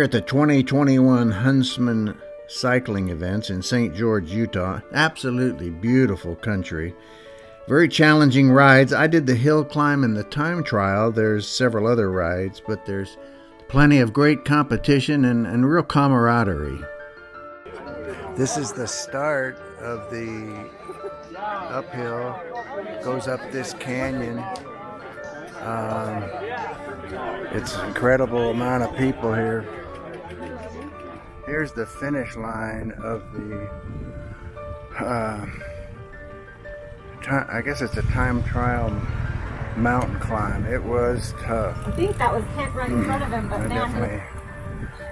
here at the 2021 Huntsman cycling events in St. George, Utah. Absolutely beautiful country. Very challenging rides. I did the hill climb and the time trial. There's several other rides, but there's plenty of great competition and real camaraderie. This is the start of the uphill. Goes up this canyon. It's an incredible amount of people here. Here's the finish line of the I guess it's a time trial mountain climb. It was tough. I think that was Kent right in front of him, but definitely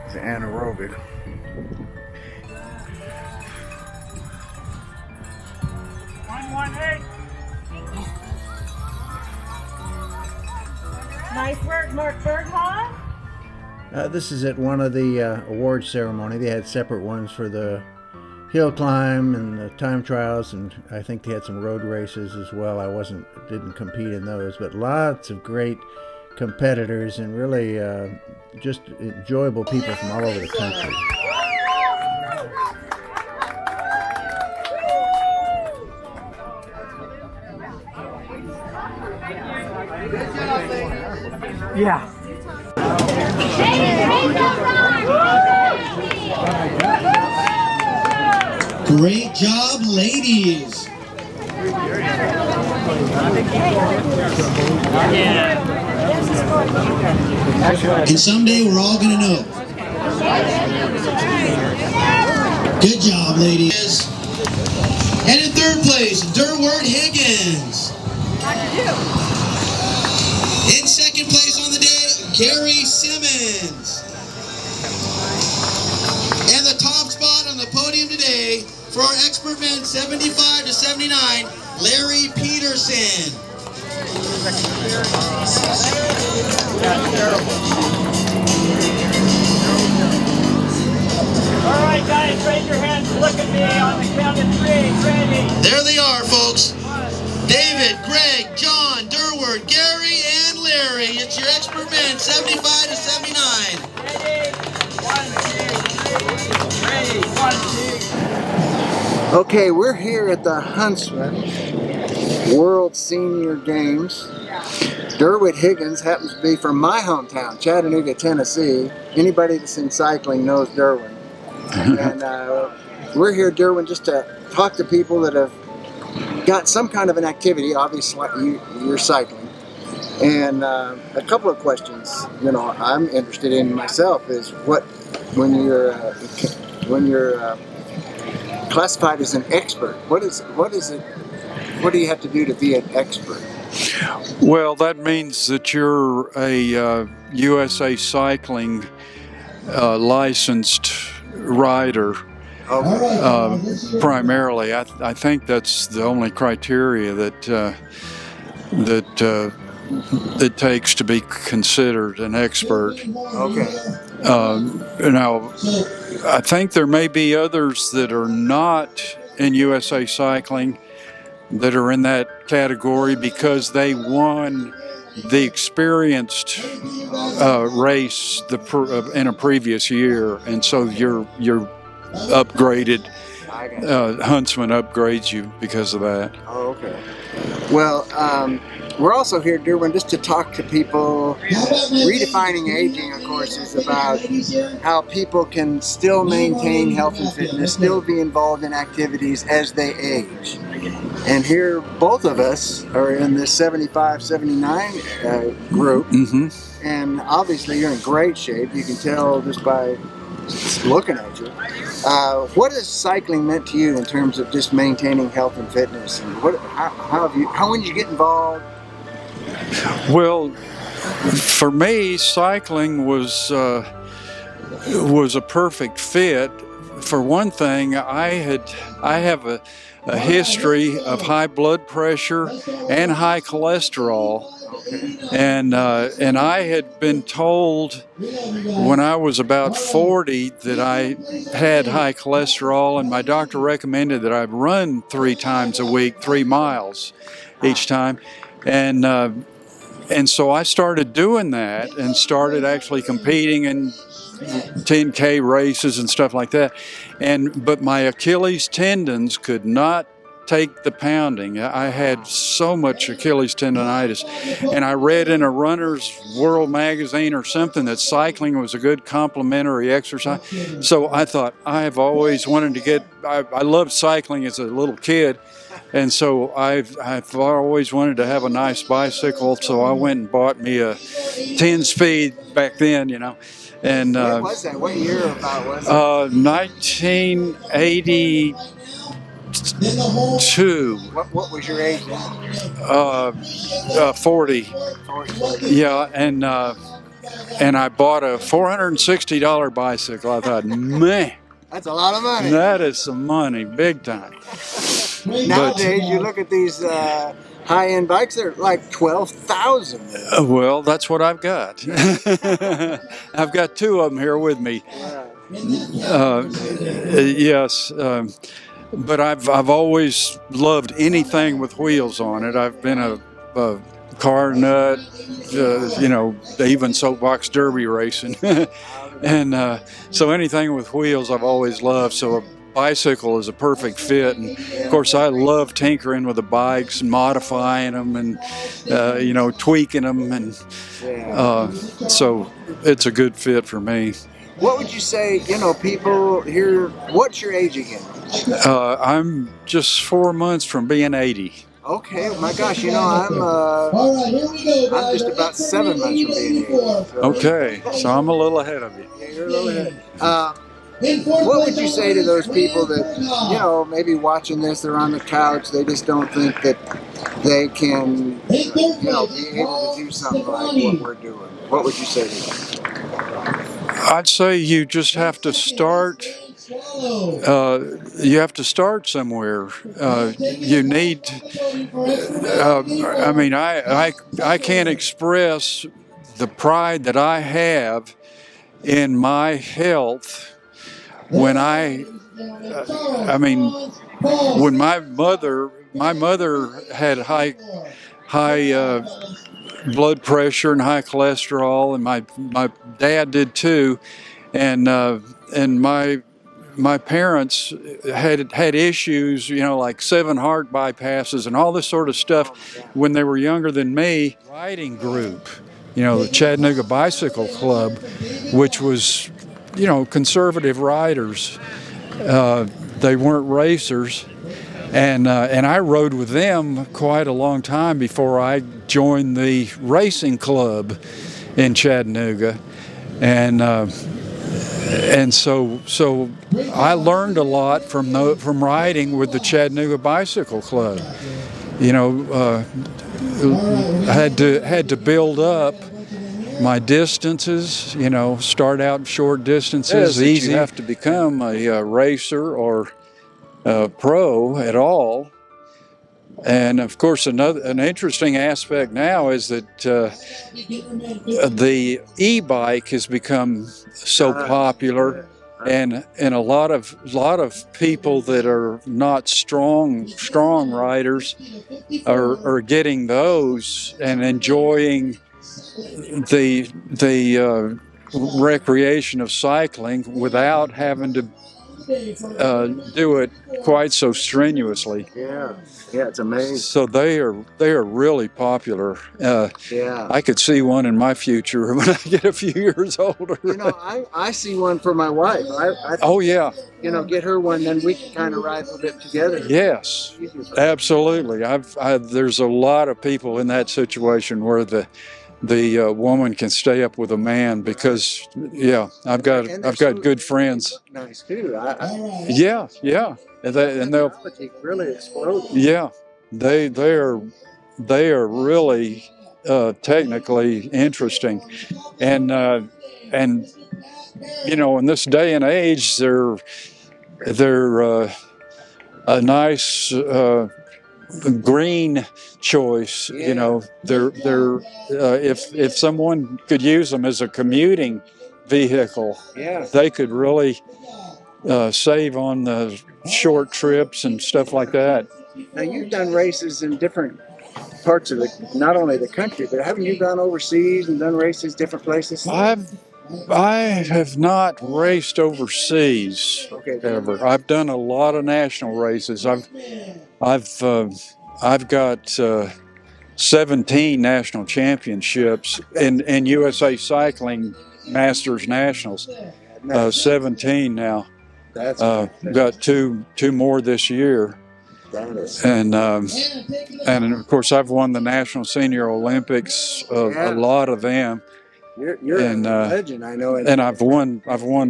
it's anaerobic. Nice work, Mark Berghoff. This is at one of the award ceremony. They had separate ones for the hill climb and the time trials, and I think they had some road races as well. I didn't compete in those, but lots of great competitors and really just enjoyable people from all over the country. Yeah. Great job, ladies. And someday we're all going to know. Good job, ladies. And in third place, Durward Higgins. In second place on the day, Gary Simmons. And the top spot on the podium today for our expert men 75 to 79, Larry Peterson. All right, guys, raise your hands. Look at me on the count of three. Ready? There they are, folks. David, Greg, John, Durward, Gary, and Larry. It's your expert men 75 to 79. Ready? 1, 2, 3. Ready? 1, 2. Okay, we're here at the Huntsman World Senior Games. Durward Higgins happens to be from my hometown, Chattanooga, Tennessee. Anybody that's in cycling knows Durward. And we're here, Durward, just to talk to people that have got some kind of an activity. Obviously, you're cycling. And a couple of questions, I'm interested in myself is when you're classified as an expert, what is it? What do you have to do to be an expert? Well, that means that you're a USA Cycling licensed rider. Primarily, I think that's the only criteria that it takes to be considered an expert. Okay. Now, I think there may be others that are not in USA Cycling that are in that category because they won the experienced race in a previous year, and so you're upgraded. Huntsman upgrades you because of that. Oh, okay. Well, we're also here, Durward, just to talk to people. Redefining aging, of course, is about how people can still maintain health and fitness, still be involved in activities as they age. And here, both of us are in this 75, 79 group. Mm-hmm. And obviously, you're in great shape. You can tell just by looking at you. What has cycling meant to you in terms of just maintaining health and fitness? And how when you get involved? Well, for me, cycling was a perfect fit. For one thing, I have a history of high blood pressure and high cholesterol. And I had been told when I was about 40 that I had high cholesterol, and my doctor recommended that I run 3 times a week, 3 miles each time. And so I started doing that and started actually competing and 10K races and stuff like that. But my Achilles tendons could not take the pounding. I had so much Achilles tendonitis, and I read in a Runner's World magazine or something that cycling was a good complementary exercise. So I thought, I have always wanted to get, I loved cycling as a little kid, and so I've always wanted to have a nice bicycle, so I went and bought me a 10-speed back then, you know. And When was that? What year about was it? 1982. What was your age then? 40. 40. Yeah, and I bought a $460 bicycle. I thought, man, That's a lot of money. that is some money, big time. Nowadays, you look at these high-end bikes; they're like 12,000. Well, that's what I've got. I've got two of them here with me. Yes. But I've always loved anything with wheels on it. I've been a car nut, you know, even soapbox derby racing, and so anything with wheels I've always loved. So a bicycle is a perfect fit, and of course I love tinkering with the bikes and modifying them and you know, tweaking them, and so it's a good fit for me. What would you say? You know, people here. What's your age again? I'm just 4 months from being 80. Okay, my gosh, you know, I'm just about 7 months from being 80. So. Okay, so I'm a little ahead of you. Yeah, you're a little ahead. What would you say to those people that, you know, maybe watching this, they're on the couch, they just don't think that they can, you know, be able to do something like what we're doing? What would you say to them? I'd say you just have to start. You have to start somewhere. You need. I mean, I can't express the pride that I have in my health when when my mother had high blood pressure and high cholesterol, and my dad did too, and my parents had issues, you know, like 7 heart bypasses and all this sort of stuff when they were younger than me. Riding group, you know, the Chattanooga Bicycle Club, which was, you know, conservative riders. They weren't racers. And I rode with them quite a long time before I joined the racing club in Chattanooga. And so I learned a lot from riding with the Chattanooga Bicycle Club. You know, I had to build up my distances. You know, start out short distances. Easy. You have to become a racer or pro at all. And of course, an interesting aspect now is that the e-bike has become so popular, and a lot of people that are not strong riders are getting those and enjoying the recreation of cycling without having to do it quite so strenuously. Yeah, it's amazing. So they are really popular. I could see one in my future when I get a few years older. You know, I see one for my wife. Oh yeah. You know, get her one, then we can kind of ride a little bit together. Yes, absolutely. There's a lot of people in that situation where the woman can stay up with a man because, yeah, I've got good friends. Nice too. Yeah. And they'll really explode. Yeah, they are really technically interesting, and you know, in this day and age, they're a nice green choice. You know, they're if someone could use them as a commuting vehicle, they could really save on the short trips and stuff like that. Now, you've done races in different parts of not only the country, but haven't you gone overseas and done races different places? I have not raced overseas Okay. ever. I've done a lot of national races. I've got 17 national championships in USA Cycling Masters Nationals. 17 now. That's Got two more this year, and of course I've won the National Senior Olympics, a lot of them. You're And, a legend, I know. And I've won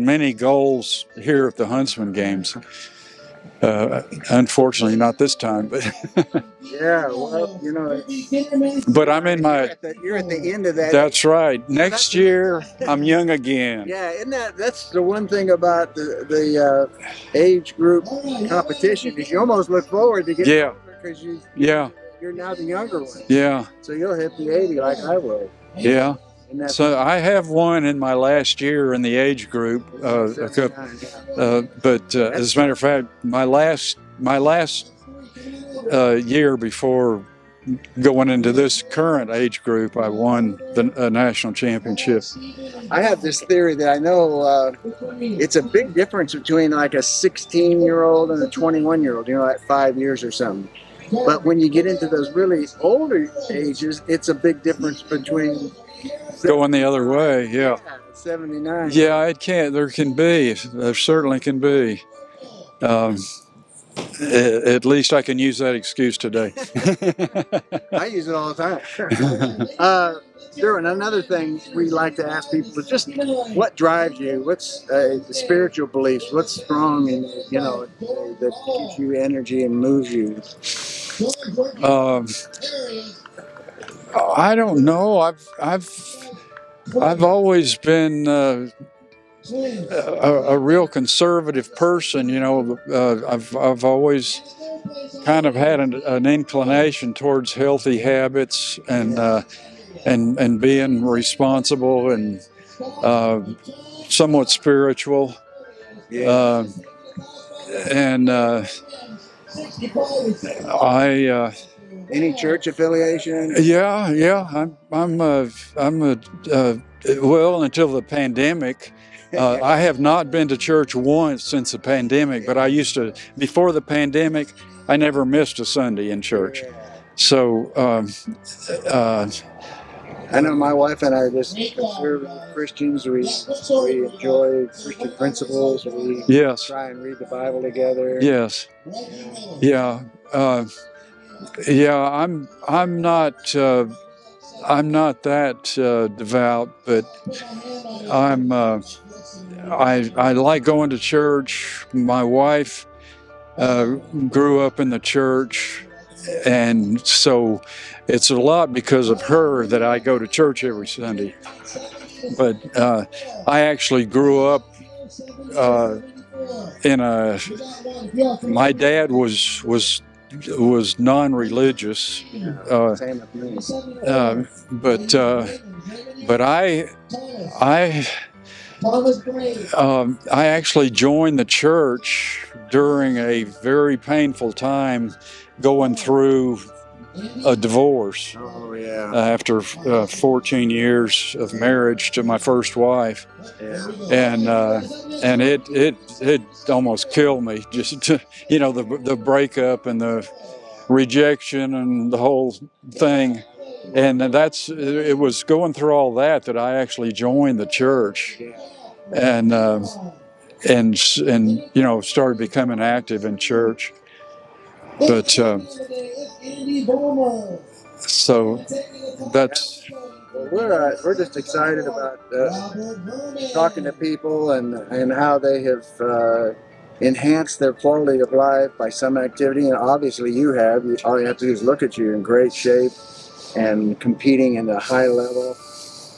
many golds here at the Huntsman Games. Unfortunately, not this time, but yeah, well, you know. but I'm in my. You're at the end of that. That's right. Next year, I'm young again. Yeah, isn't that's the one thing about the age group competition is you almost look forward to getting older because you're now the younger one. Yeah. So you'll hit the 80 like I will. Yeah. So I have won in my last year in the age group, but as a matter of fact, my last year before going into this current age group, I won the national championship. I have this theory that I know it's a big difference between like a 16-year-old and a 21-year-old, like 5 years or something. But when you get into those really older ages, it's a big difference between going the other way. Yeah. 79. Yeah, it can. There certainly can be. At least I can use that excuse today. I use it all the time. Durward, another thing we like to ask people is just what drives you? What's the spiritual beliefs? What's strong and that gives you energy and moves you? I don't know. I've always been a real conservative person. I've always kind of had an inclination towards healthy habits and being responsible and somewhat spiritual. Any church affiliation? Yeah. Well, until the pandemic. I have not been to church once since the pandemic, but I used to, before the pandemic, I never missed a Sunday in church. So, I know my wife and I are just conservative Christians. We enjoy Christian principles. We try and read the Bible together. Yes. Yeah. I'm not that devout, but I like going to church. My wife grew up in the church, and so it's a lot because of her that I go to church every Sunday. But I actually grew up my dad was non-religious, but I actually joined the church during a very painful time going through a divorce. Oh, yeah. After 14 years of marriage to my first wife. Yeah. And it almost killed me, just the breakup and the rejection and the whole thing. And it was going through all that I actually joined the church, and started becoming active in church. But so that's. We're just excited about talking to people and how they have enhanced their quality of life by some activity, and obviously you have. All you have to do is look at you in great shape and competing at a high level.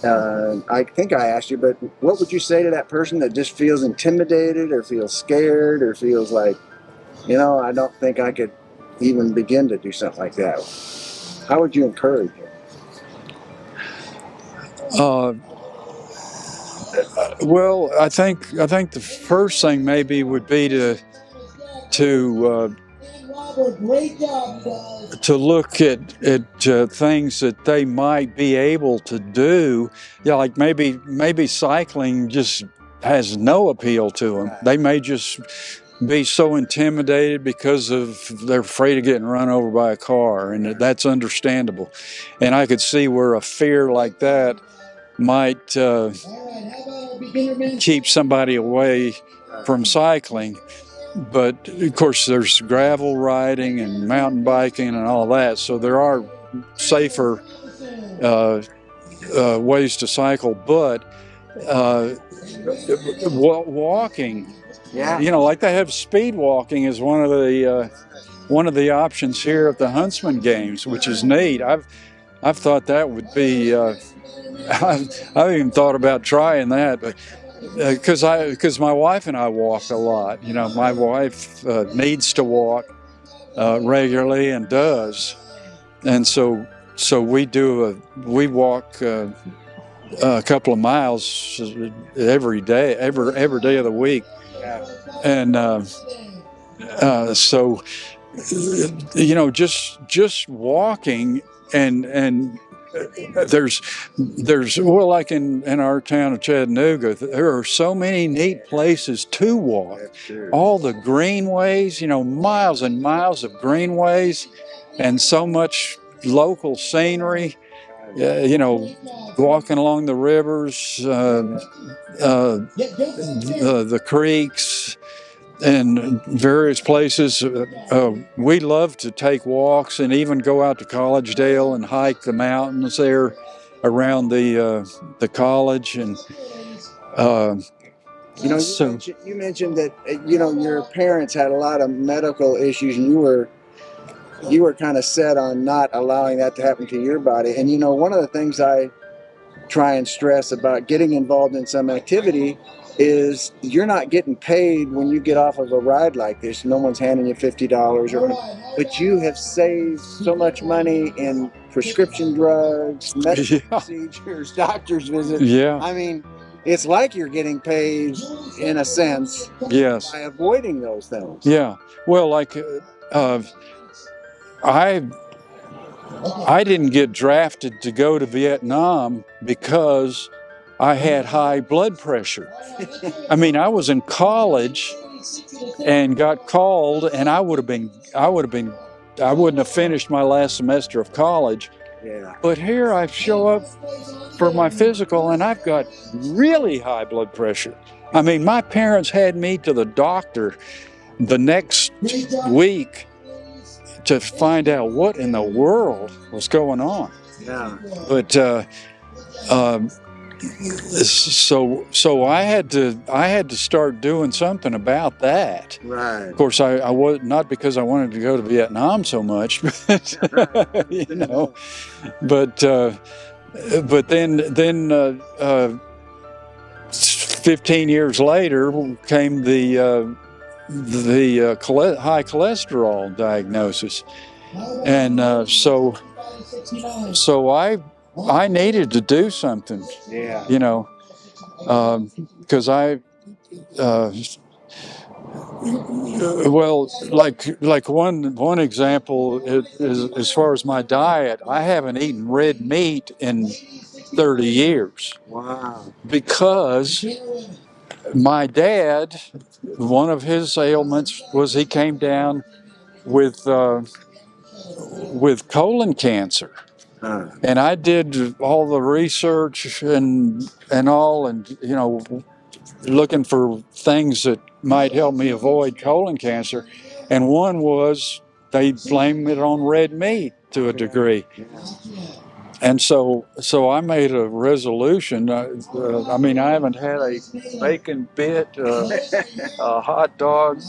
I think I asked you, but what would you say to that person that just feels intimidated or feels scared or feels like, I don't think I could even begin to do something like that? How would you encourage them? Well, I think the first thing maybe would be to to look at things that they might be able to do. Yeah, like maybe cycling just has no appeal to them. They may just be so intimidated because they're afraid of getting run over by a car, and that's understandable. And I could see where a fear like that might keep somebody away from cycling. But of course there's gravel riding and mountain biking and all that, so there are safer ways to cycle. But walking, you know, like they have speed walking is one of the options here at the Huntsman games, which is neat. I've thought that would be I've even thought about trying that, but because my wife and I walk a lot. You know, my wife needs to walk regularly and does, and so we walk a couple of miles every day, every day of the week, and so you know, just walking and. There's well, like in our town of Chattanooga, there are so many neat places to walk. All the greenways, you know, miles and miles of greenways, and so much local scenery. You know, walking along the rivers, the creeks, and various places. We love to take walks and even go out to Collegedale and hike the mountains there around the college. And you know, you mentioned that you know your parents had a lot of medical issues, and you were kind of set on not allowing that to happen to your body. And you know, one of the things I try and stress about getting involved in some activity is you're not getting paid when you get off of a ride like this. No one's handing you $50, but you have saved so much money in prescription drugs, medical procedures, doctor's visits. Yeah. I mean, it's like you're getting paid in a sense. Yes. By avoiding those things. Yeah. Well, like I didn't get drafted to go to Vietnam because I had high blood pressure. I mean, I was in college and got called, and I wouldn't have finished my last semester of college. Yeah. But here I show up for my physical, and I've got really high blood pressure. I mean, my parents had me to the doctor the next week to find out what in the world was going on. Yeah. But so I had to start doing something about that. Right. Of course, I was not because I wanted to go to Vietnam so much, but you know, but then 15 years later came the high cholesterol diagnosis, and so I needed to do something. Yeah. You know, because well, like one example is as far as my diet, I haven't eaten red meat in 30 years. Wow. Because my dad, one of his ailments was he came down with colon cancer. And I did all the research and all, and you know, looking for things that might help me avoid colon cancer. And one was they blamed it on red meat to a degree. And so I made a resolution. I mean, I haven't had a bacon bit, a hot dog,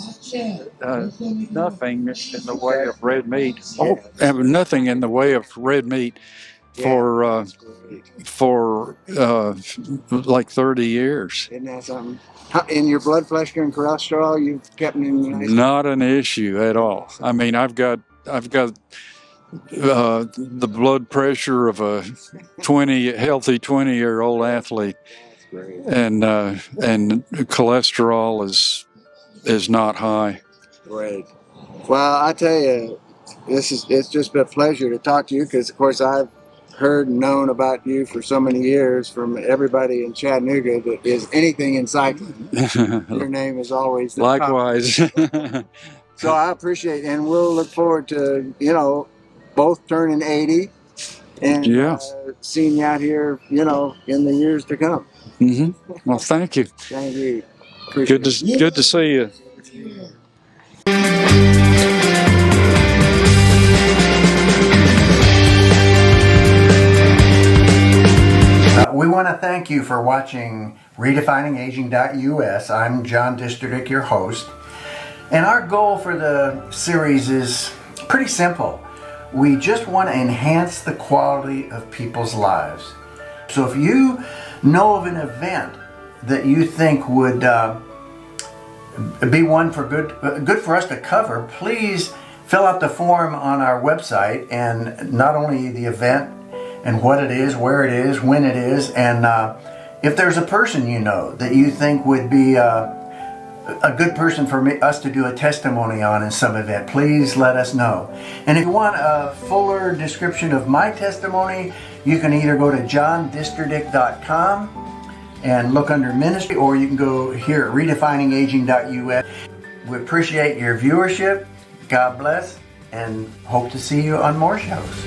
nothing in the way of red meat. Oh, nothing in the way of red meat for like 30 years. Isn't that something? In your blood pressure and cholesterol, you've kept me in Not an issue at all. I mean, I've got the blood pressure of a healthy 20-year-old athlete, and cholesterol is not high. Great. Well, I tell you, it's just been a pleasure to talk to you because, of course, I've heard and known about you for so many years from everybody in Chattanooga that is anything in cycling. Your name is always the top. Likewise. So I appreciate it, and we'll look forward to, both turning 80 and Yeah. seeing you out here, in the years to come. Well, thank you. Thank you. Appreciate it. Good to see you. We want to thank you for watching RedefiningAging.us. I'm John Disterdick, your host. And our goal for the series is pretty simple. We just want to enhance the quality of people's lives. So if you know of an event that you think would be one for good for us to cover, please fill out the form on our website, and not only the event and what it is, where it is, when it is, and if there's a person you know that you think would be a good person for us to do a testimony on in some event, please let us know. And if you want a fuller description of my testimony, you can either go to johndisterdick.com and look under ministry, or you can go here at redefiningaging.us. We appreciate your viewership. God bless, and hope to see you on more shows.